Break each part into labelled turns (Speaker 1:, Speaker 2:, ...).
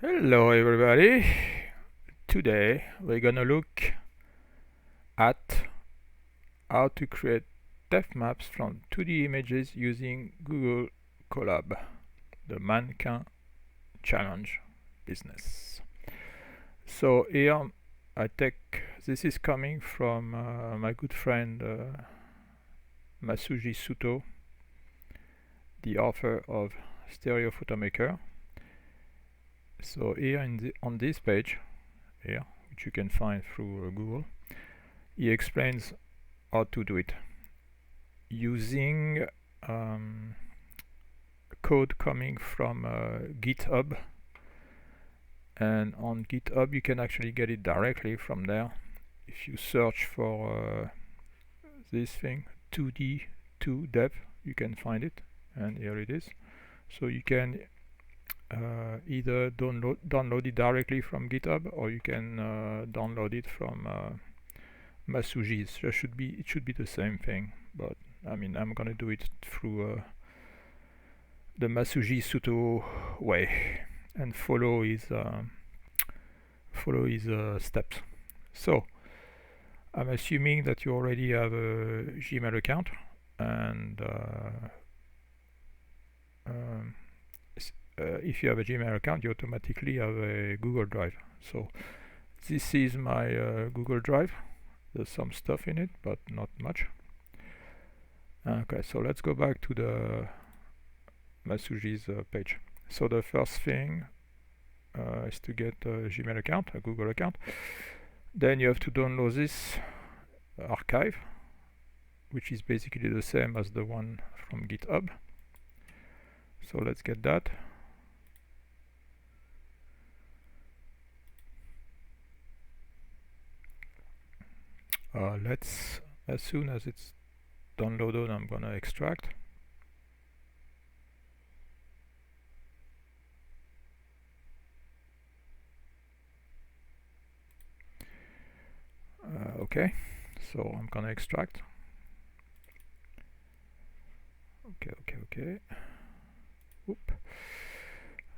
Speaker 1: Hello everybody. Today we're gonna look at how to create depth maps from 2D images using Google Colab, the Mannequin challenge business. So here this is coming from my good friend Masuji Suto, the author of Stereo Photomaker. So here on this page here, which you can find through Google, he explains how to do it using code coming from GitHub, and on GitHub you can actually get it directly from there. If you search for this thing 2D 2 depth, you can find it, and here it is. So you can either download it directly from GitHub, or you can download it from Masuji's. It should be the same thing, but I mean I'm gonna do it through the Masuji Suto way and follow his steps. So I'm assuming that you already have a Gmail account, and if you have a Gmail account, you automatically have a Google Drive. So this is my Google Drive. There's some stuff in it, but not much. Okay, so let's go back to the Masuji's page. So the first thing is to get a Gmail account, a Google account. Then you have to download this archive, which is basically the same as the one from GitHub. So let's get that. As soon as it's downloaded, I'm gonna extract. Okay, so I'm gonna extract. Okay. Whoop.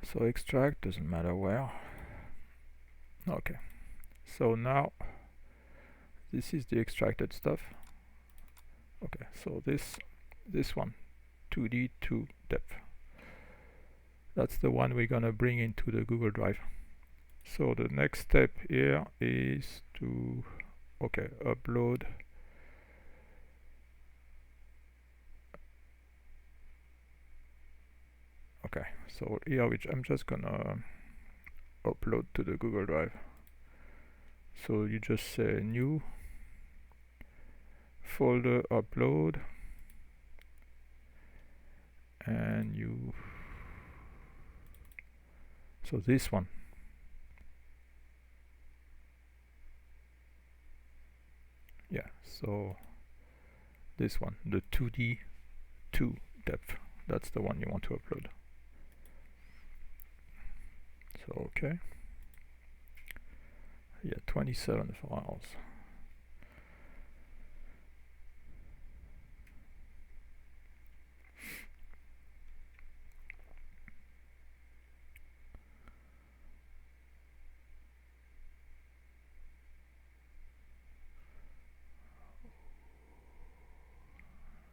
Speaker 1: So extract, doesn't matter where. Okay, so now this is the extracted stuff. Okay, so this one, 2D 2 depth, that's the one we're gonna bring into the Google Drive. So the next step here is to upload so here I'm just gonna upload to the Google Drive. So you just say new folder upload, and so this one, yeah, so this one, the 2D 2 depth, that's the one you want to upload. So okay, yeah, 27 files.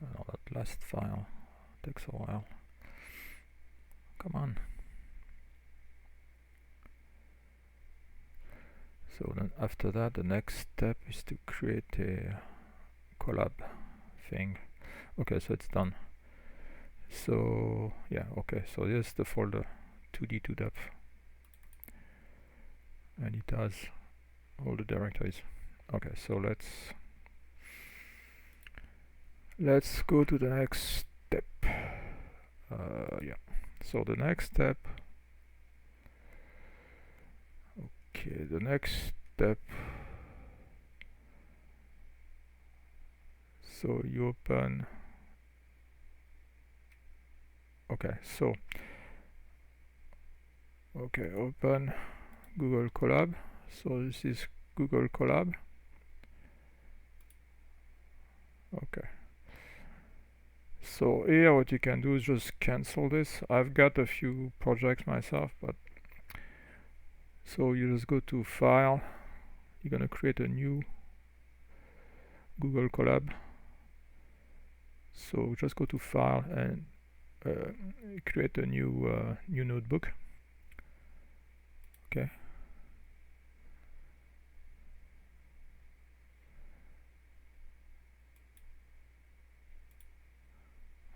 Speaker 1: Oh, that last file takes a while. Come on. So then after that, the next step is to create a collab thing. Okay, so it's done. So yeah, okay, so here's the folder 2D 2 depth, and it has all the directories. Okay, so let's go to the next step. Yeah, so the next step, okay, the next step, so you open, open Google Colab. So this is Google Colab. Okay, so here what you can do is just cancel this. I've got a few projects myself, but So you just go to File, you're gonna create a new Google Colab. So just go to File and create a new notebook. Okay.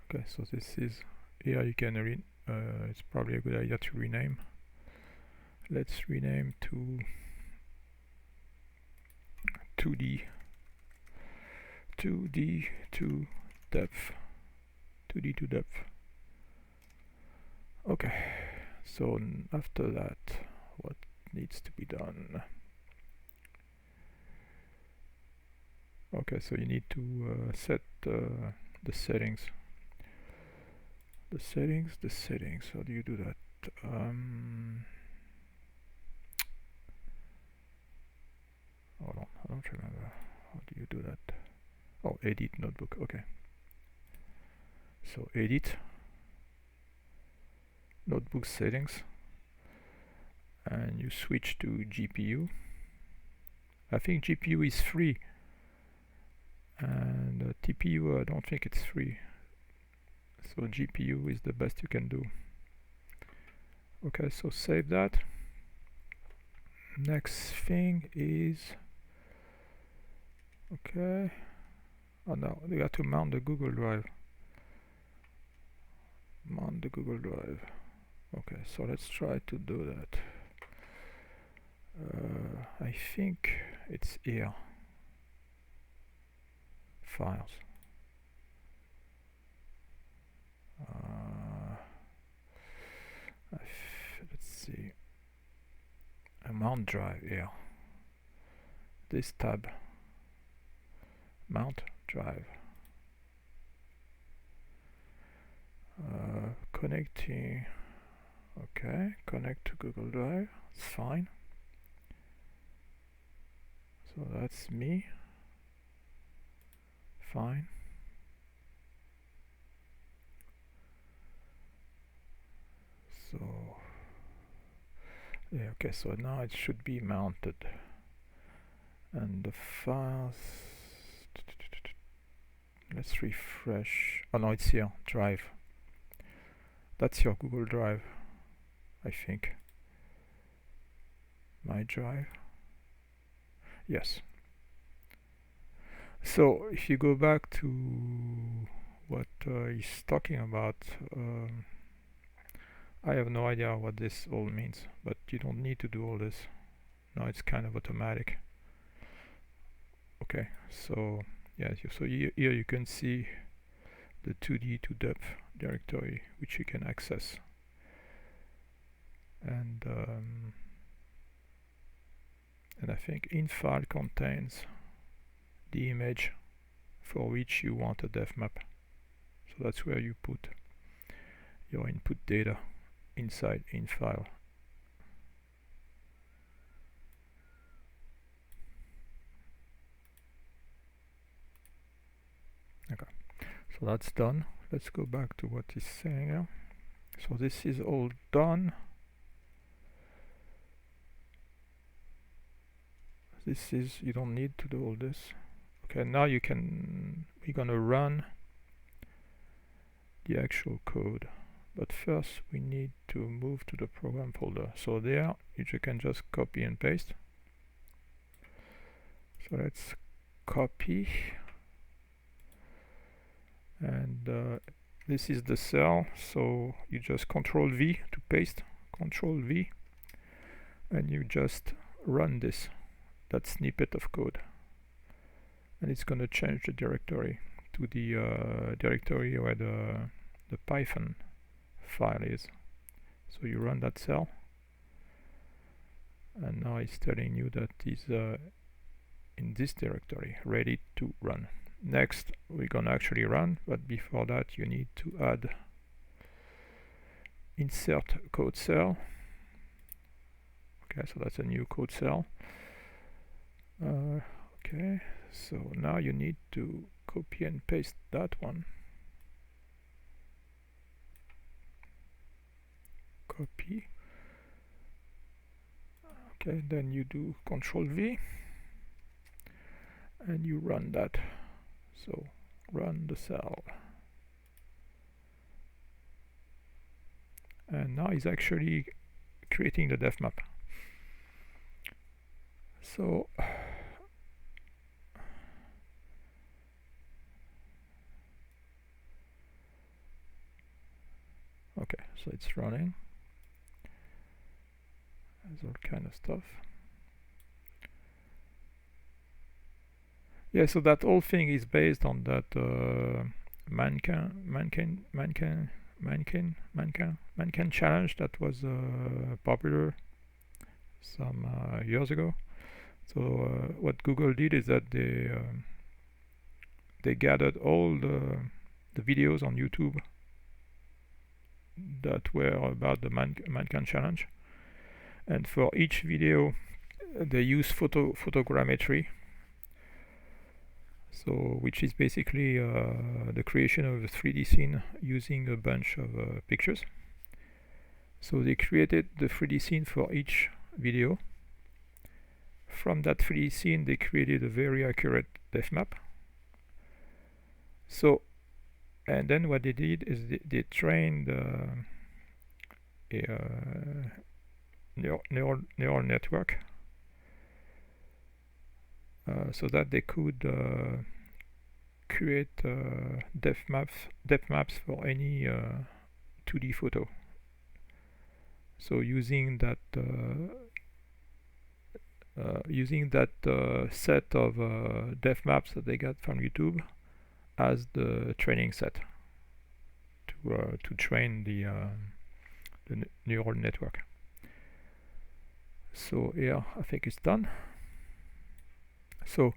Speaker 1: Okay, so this is here. You can it's probably a good idea to rename. Let's rename to 2D to depth. 2D to depth. Okay, so after that, what needs to be done? Okay, so you need to set the settings. The settings. How do you do that? Hold on, I don't remember. How do you do that? Oh, edit notebook. Okay. So edit notebook settings, and you switch to GPU. I think GPU is free, and TPU I don't think it's free. So GPU is the best you can do. Okay, so save that. Next thing is, okay, oh no, we got to mount the Google Drive. Mount the Google Drive. Okay, so let's try to do that. I think it's here. Files. Let's see. A mount drive here. This tab. Mount drive. Connecting. Okay, connect to Google Drive. It's fine. So that's me. Fine. So yeah, okay, so now it should be mounted. And the files, let's refresh. Oh no, it's here. Drive. That's your Google Drive, I think. My drive. Yes. So if you go back to what he's talking about, I have no idea what this all means, but you don't need to do all this. Now it's kind of automatic. Okay, so yeah, so here you can see the 2D to depth directory which you can access, and I think in file contains the image for which you want a depth map. So that's where you put your input data inside in file. Okay, so that's done. Let's go back to what he's saying here. So this is all done. This is, you don't need to do all this. Okay, now we're gonna run the actual code, but first we need to move to the program folder. So there you can just copy and paste. So let's copy, and this is the cell, so you just Control V to paste, Control V, and you just run that snippet of code, and it's going to change the directory to the directory where the Python file is. So you run that cell, and now it's telling you that it's in this directory, ready to run. Next, we're gonna actually run, but before that you need to add insert code cell. Okay, so that's a new code cell. Okay, so now you need to copy and paste that one. Copy. Okay, then you do Control V and you run that. So run the cell. And now it's actually creating the depth map. So okay, so it's running. There's all kind of stuff. Yeah, so that whole thing is based on that Mannequin challenge that was popular some years ago. So what Google did is that they gathered all the videos on YouTube that were about the Mannequin challenge, and for each video they use photogrammetry. So, which is basically the creation of a 3D scene using a bunch of pictures. So they created the 3D scene for each video. From that 3D scene they created a very accurate depth map. So, and then what they did is they trained a neural network so that they could create depth maps for any 2D photo. So using that set of depth maps that they got from YouTube as the training set to train the neural network. So here I think it's done. So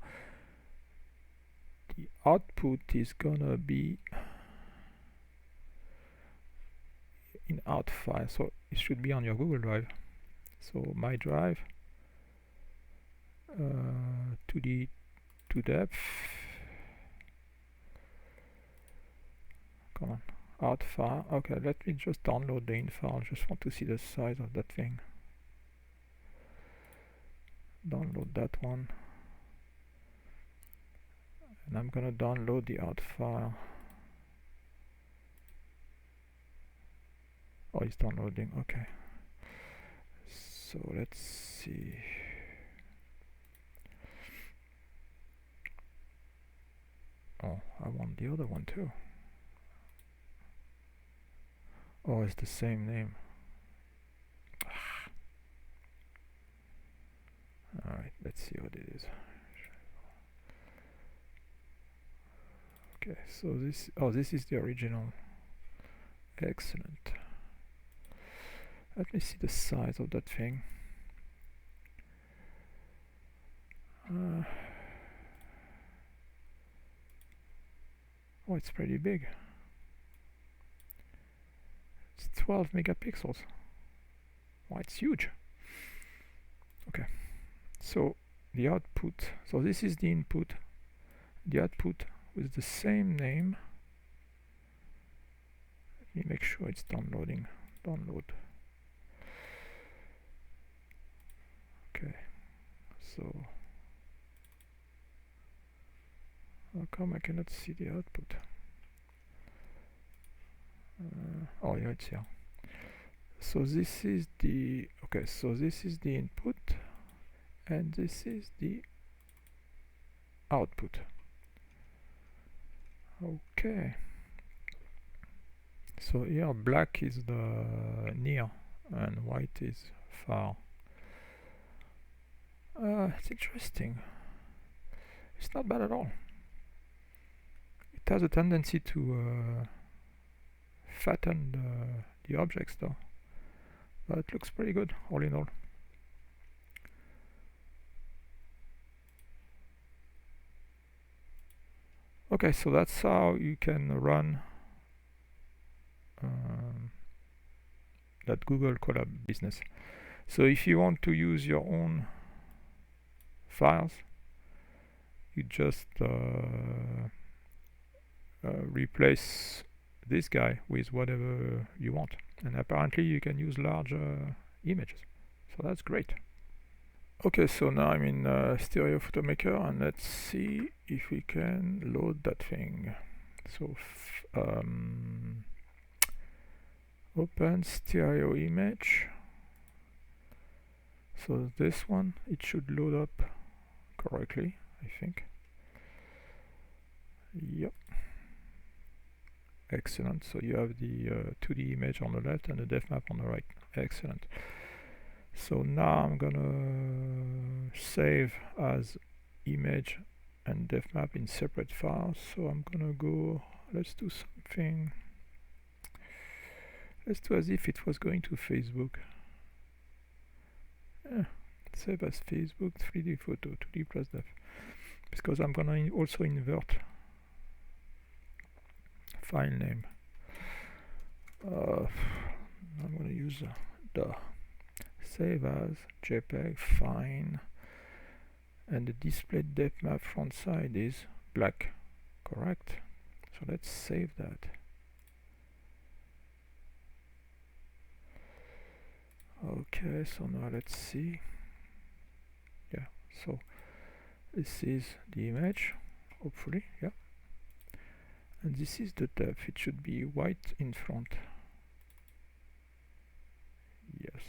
Speaker 1: the output is gonna be in out file, so it should be on your Google Drive. So my drive, 2D to depth, come on, out file. Okay, let me just download the in file. Just want to see the size of that thing. Download that one. And I'm gonna download the out file. Oh, it's downloading. Okay. So let's see. Oh, I want the other one too. Oh, it's the same name. Alright, let's see what it is. Okay, so this is the original. Excellent. Let me see the size of that thing. Oh, it's pretty big. It's 12 megapixels. Oh, it's huge. Okay, so the output. So this is the input. The output with the same name. Let me make sure it's downloading. Download. Okay, so how come I cannot see the output? Oh yeah, it's here. So this is the so this is the input and this is the output. Okay, so here black is the near and white is far. It's interesting. It's not bad at all. It has a tendency to fatten the objects though, but it looks pretty good all in all. Okay, so that's how you can run that Google Colab business. So if you want to use your own files, you just replace this guy with whatever you want, and apparently you can use large images, so that's great. Okay, so now I'm in Stereo Photomaker, and let's see if we can load that thing. So open stereo image. So this one, it should load up correctly, I think. Yep. Excellent. So you have the 2D image on the left and the depth map on the right. Excellent. So now I'm gonna save as image and depth map in separate files. So I'm gonna go, let's do something. Let's do as if it was going to Facebook. Save as Facebook 3D photo 2D plus depth, because I'm gonna also invert file name. I'm gonna use the save as JPEG, fine, and the displayed depth map front side is black, correct? So let's save that. Okay, so now let's see. Yeah, so this is the image, hopefully, yeah. And this is the depth. It should be white in front. Yes.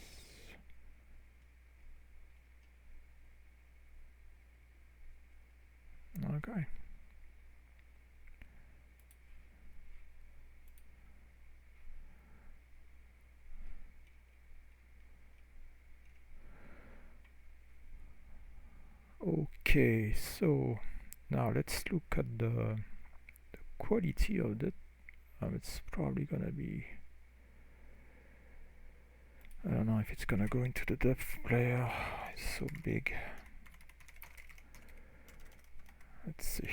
Speaker 1: Okay. Okay, so now let's look at the quality of that. It's probably gonna be, I don't know if it's gonna go into the depth player. It's so big. Let's see.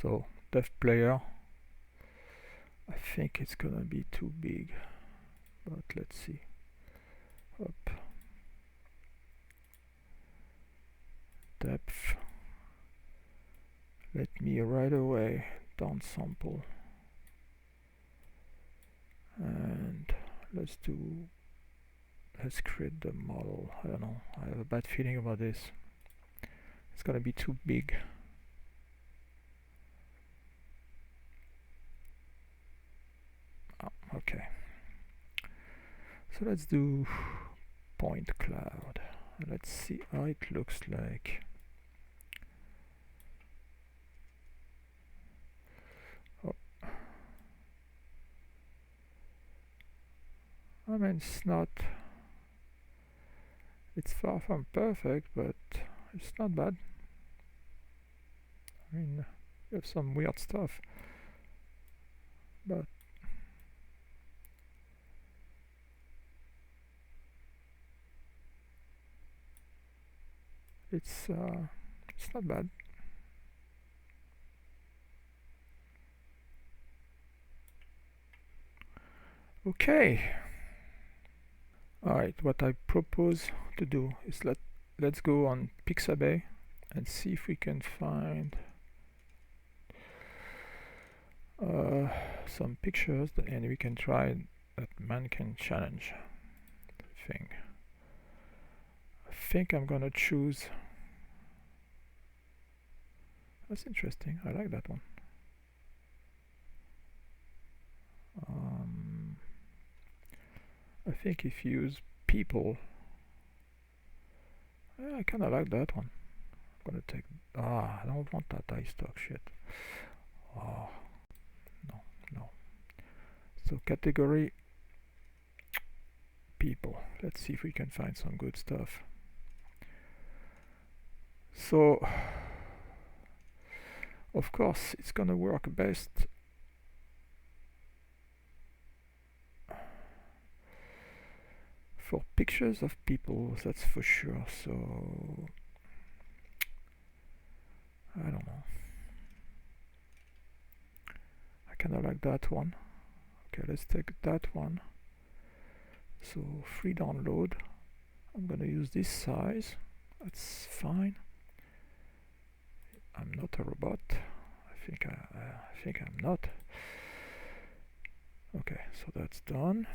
Speaker 1: So depth player, I think it's gonna be too big, but let's see. Up. Depth. Let me right away downsample. And let's create the model. I don't know, I have a bad feeling about this. It's gonna be too big. Oh, okay. So let's do point cloud. Let's see how it looks like. Oh. I mean, it's far from perfect, but it's not bad. I mean, you have some weird stuff, but it's not bad. Okay. Alright, what I propose to do is let's go on Pixabay and see if we can find some pictures, and we can try that mannequin challenge thing. I think I'm gonna choose. That's interesting. I like that one. I think if you use people, I kind of like that one. I'm gonna take. I don't want that iStock shit. Oh, no. So category people. Let's see if we can find some good stuff. So, of course, it's gonna work best for pictures of people, that's for sure. So, I don't know. I kinda like that one. Okay, let's take that one. So, free download. I'm gonna use this size. That's fine. I'm not a robot. I think I'm not. Okay, so that's done.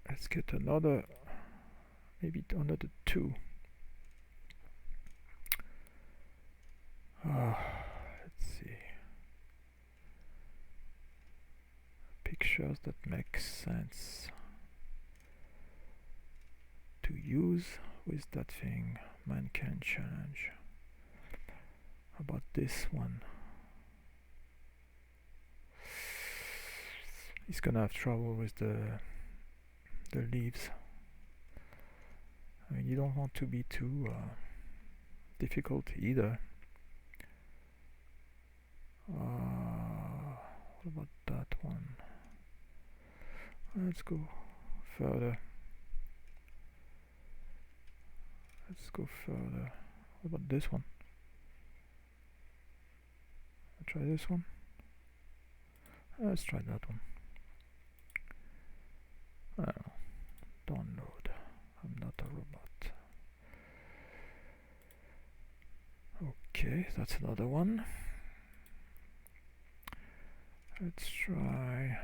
Speaker 1: Let's get another maybe another 2. Let's see. Pictures that make sense to use with that thing. Mannequin challenge. How about this one? He's gonna have trouble with the leaves. I mean, you don't want to be too difficult either. What about that one? Let's go further. Let's go further. What about this one? I'll try this one. Let's try that one. I don't know. Download. I'm not a robot. Okay, that's another one. Let's try.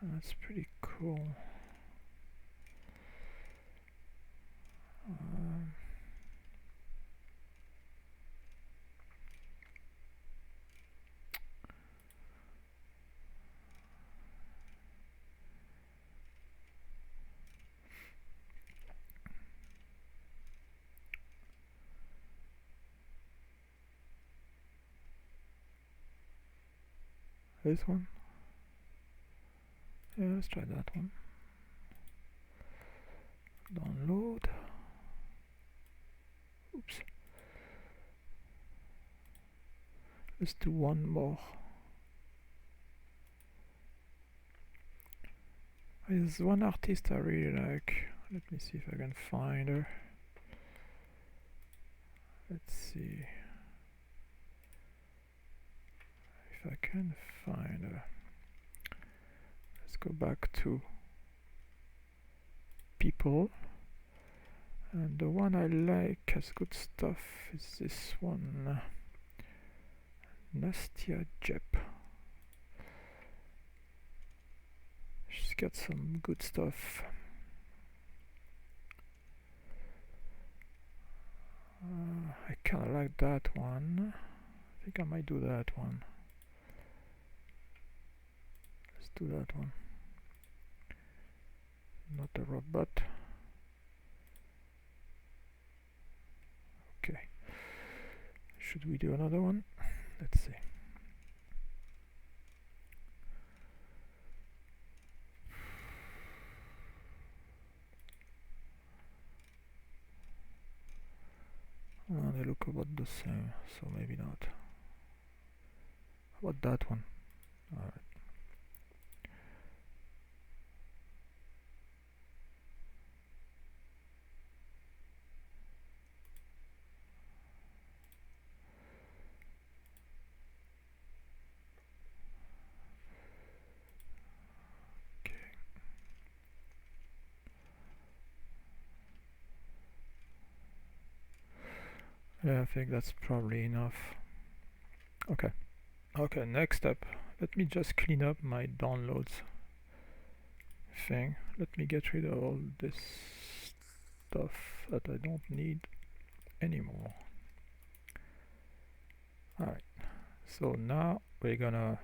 Speaker 1: That's pretty cool. This one? Yeah, let's try that one. Download. Oops. Let's do one more. There's one artist I really like. Let me see if I can find her. Let's see if I can find her. Let's go back to people, and the one I like has good stuff is this one, Nastya Jep. She's got some good stuff. I kinda like that one. I think I might do that one. Let's do that one. Not a robot. Okay. Should we do another one? Let's see. They look about the same, so maybe not. How about that one? Alright. Yeah, I think that's probably enough. Okay. Okay, next step. Let me just clean up my downloads thing. Let me get rid of all this stuff that I don't need anymore. Alright, so now we're gonna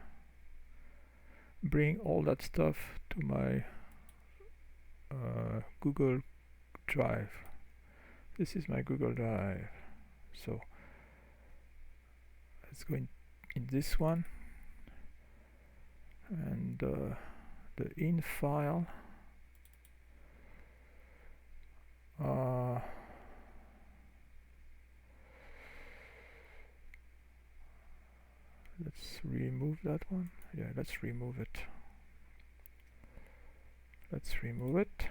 Speaker 1: bring all that stuff to my Google Drive. This is my Google Drive. So let's go in this one, and the in file, let's remove that one. Yeah, let's remove it. Let's remove it.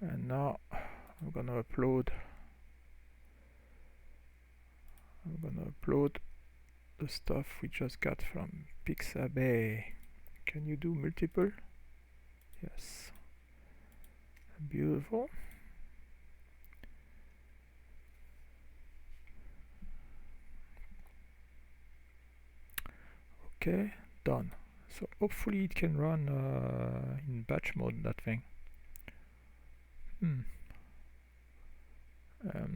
Speaker 1: And now I'm gonna upload the stuff we just got from Pixabay. Can you do multiple? Yes. Beautiful. Okay, done. So hopefully it can run in batch mode, that thing. I'm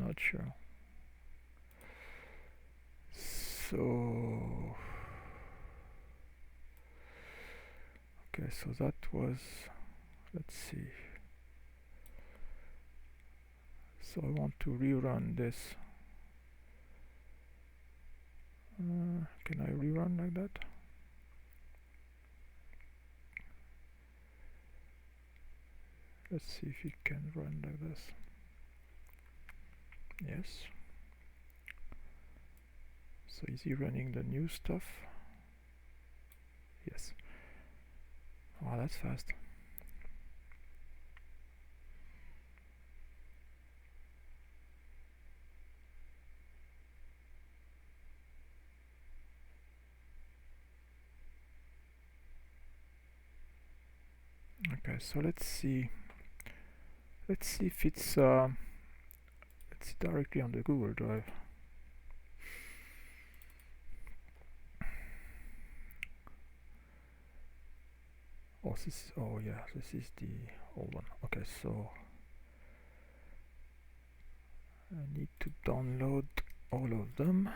Speaker 1: not sure. So okay, so that was, let's see. So I want to rerun this. Can I rerun like that? Let's see if it can run like this. Yes. So is he running the new stuff? Yes. Oh, that's fast. Okay, so let's see if it's directly on the Google Drive. Oh, yeah, this is the old one. Okay, so I need to download all of them.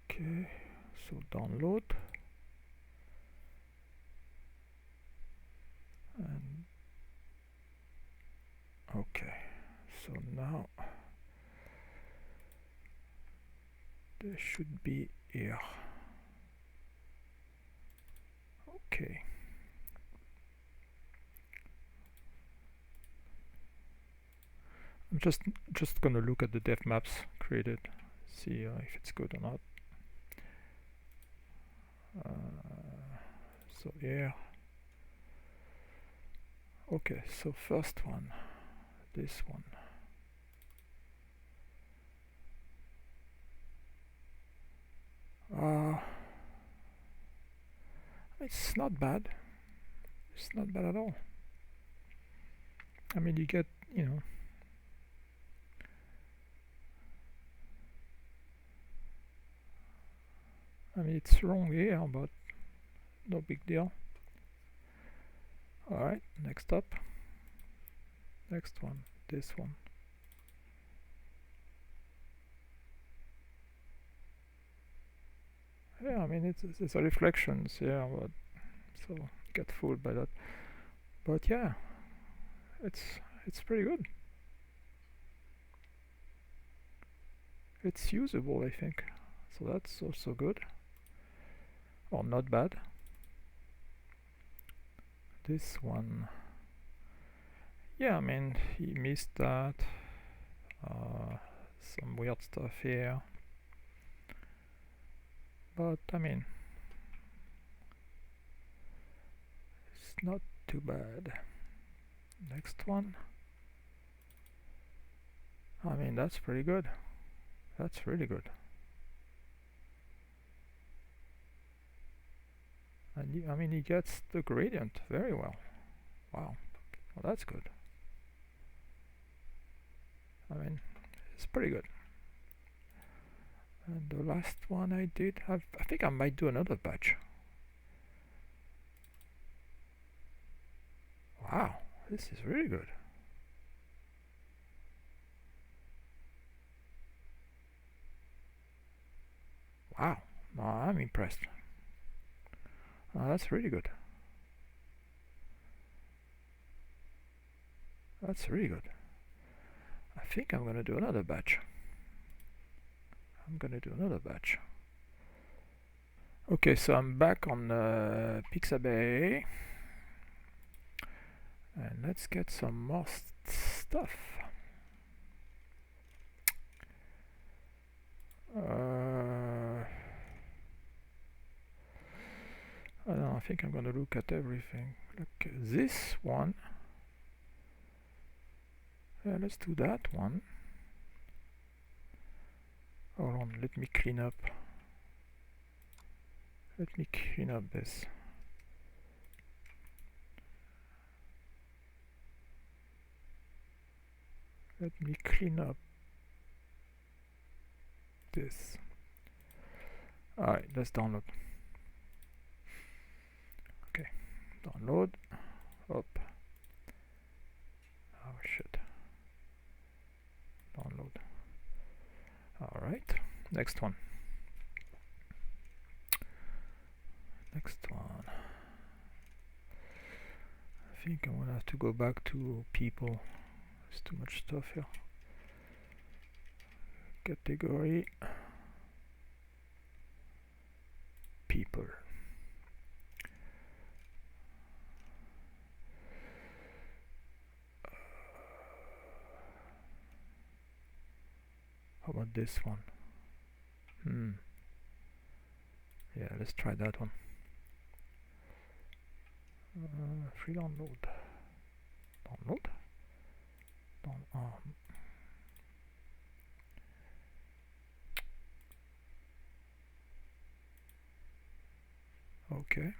Speaker 1: Okay, so download, and okay, so now they should be here. Okay. I'm just gonna look at the dev maps created, see if it's good or not. So here. Okay, so first one, this one. It's not bad. It's not bad at all. I mean, you get, I mean, it's wrong here, but no big deal. Alright, next up. Next one, this one. Yeah, I mean, it's a reflections, yeah, but so get fooled by that. But yeah, it's pretty good. It's usable, I think. So that's also good. Or not bad. This one. Yeah, I mean, he missed that. Some weird stuff here. But, I mean, it's not too bad. Next one. I mean, that's pretty good. That's really good. And I mean, he gets the gradient very well. Wow. Well, that's good. I mean, it's pretty good. And the last one I did, I think I might do another batch. Wow, this is really good. Wow, no, I'm impressed. That's really good. That's really good. I think I'm gonna do another batch. Okay, so I'm back on Pixabay. And let's get some more stuff. I don't know, I think I'm gonna look at everything. Look, this one. Let's do that one. Hold on, let me clean up. Let me clean up this. Let me clean up this. Alright, let's download. Okay, download. Up. Oh shit. Download. Alright, next one. Next one. I think I'm gonna have to go back to people. There's too much stuff here. Category. People. How about this one? Yeah, let's try that one. Free download. Download. Okay.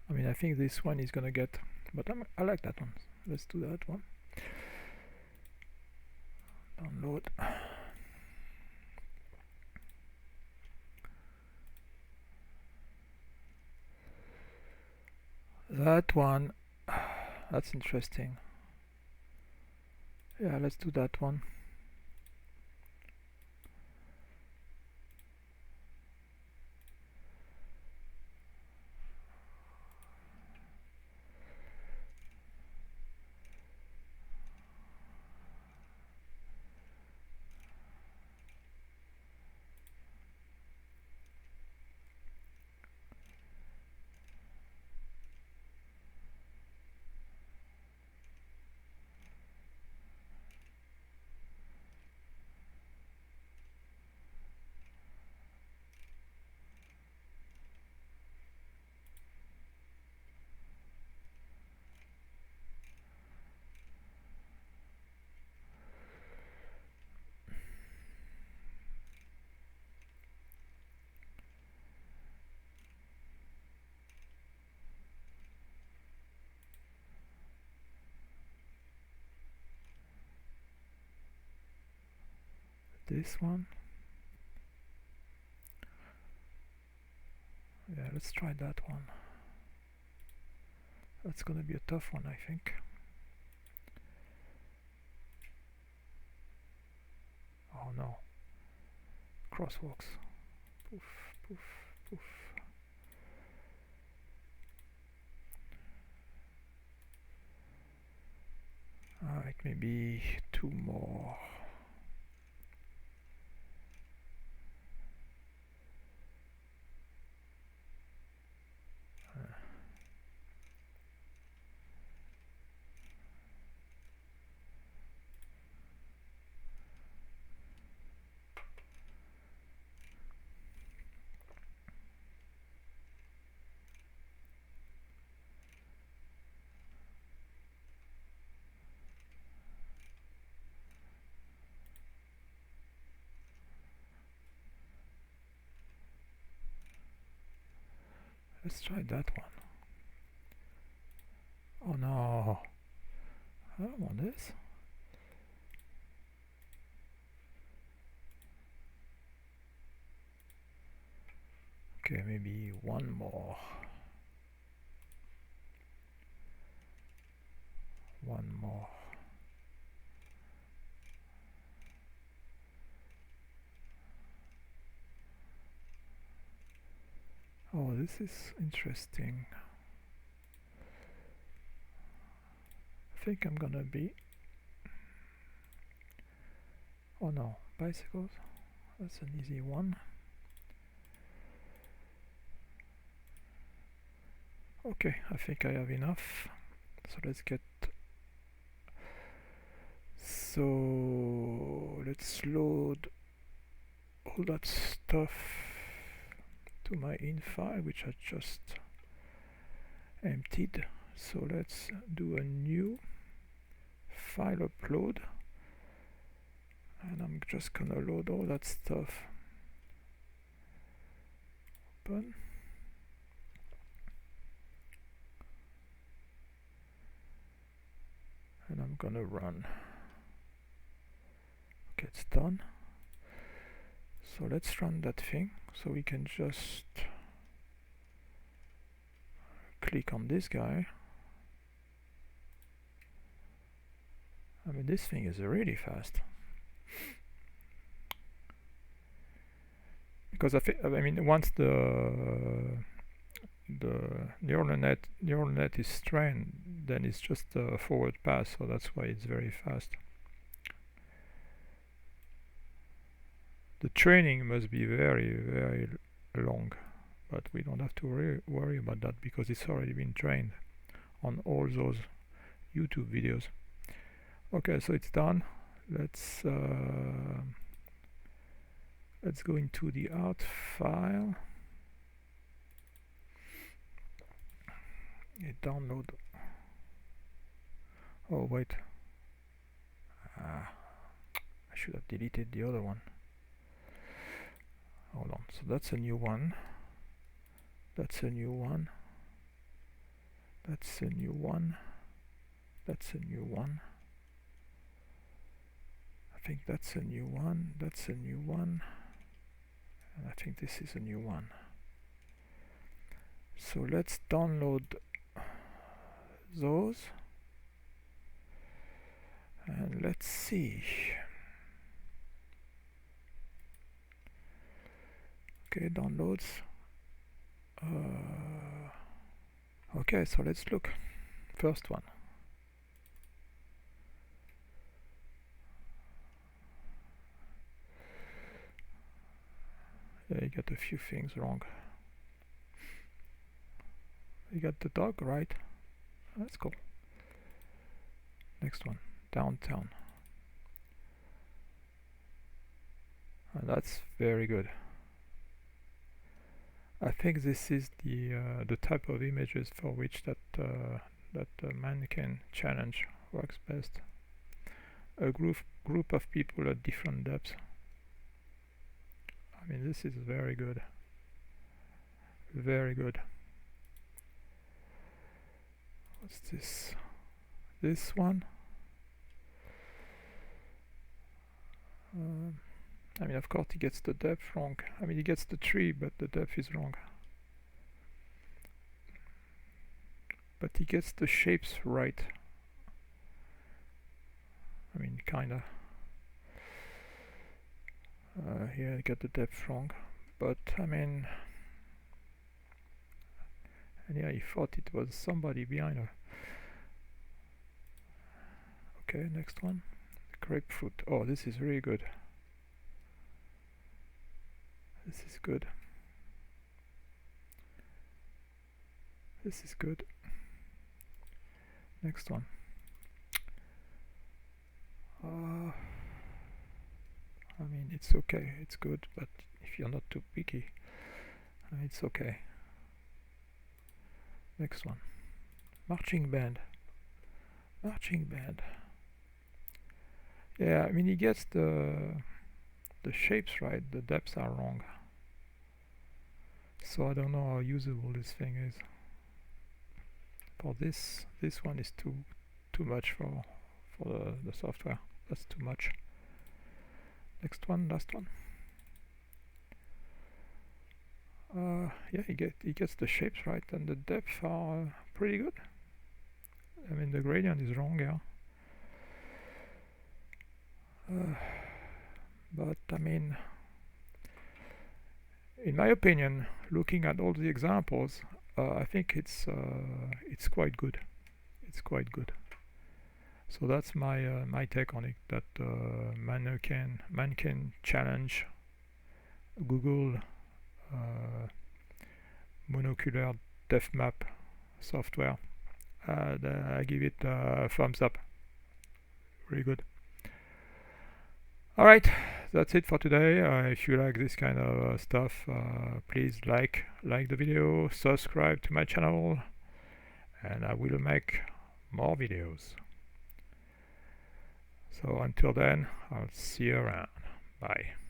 Speaker 1: I mean, I think this one is gonna get, but I like that one. Let's do that one. Download. That one, that's interesting. Yeah, let's do that one. This one. Yeah, let's try that one. That's gonna be a tough one, I think. Oh no. Crosswalks. Poof, poof, poof. Alright, maybe two more. Let's try that one. Oh no. I don't want this. Okay, maybe one more. One more. Oh, this is interesting. I think I'm gonna be... Oh no, bicycles. That's an easy one. Okay, I think I have enough. So let's get... So let's load all that stuff. to my in file, which I just emptied. So let's do a new file upload, and I'm just gonna load all that stuff. Open. And I'm gonna run. Okay, it's done. So let's run that thing. So we can just click on this guy. I mean, this thing is really fast. Because I mean, once the neural net is trained, then it's just a forward pass, so that's why it's very fast. The training must be very, very long, but we don't have to worry about that because it's already been trained on all those YouTube videos. Okay, so it's done. Let's go into the art file. Download. Oh wait, I should have deleted the other one. Hold on. So that's a new one. That's a new one. That's a new one. That's a new one. I think that's a new one. That's a new one. And I think this is a new one. So let's download those. And let's see. Okay, downloads. Okay, so let's look. First one. Yeah, you got a few things wrong. You got the dog right. That's cool. Next one, downtown. And that's very good. I think this is the type of images for which that mannequin challenge works best. A group of people at different depths. I mean, this is very good. Very good. What's this? This one. I mean, of course, he gets the depth wrong. I mean, he gets the tree, but the depth is wrong. But he gets the shapes right. I mean, kinda. Here I got the depth wrong, but I mean, and yeah, he thought it was somebody behind her. Okay, next one, grapefruit. Oh, this is really good. This is good. This is good. Next one. I mean, it's okay, it's good, but if you're not too picky, it's okay. Next one. Marching band. Marching band. Yeah, I mean, he gets the shapes right, the depths are wrong. So I don't know how usable this thing is. For this one is too much for the software. That's too much. Next one, last one. Yeah, he gets the shapes right, and the depths are pretty good. I mean, the gradient is wrong here. But I mean, in my opinion, looking at all the examples, I think it's quite good. It's quite good. So that's my take on it. That mannequin challenge, Google monocular depth map software. I give it a thumbs up. Very good. All right, that's it for today. If you like this kind of stuff, please like the video, subscribe to my channel, and I will make more videos. So until then, I'll see you around. Bye.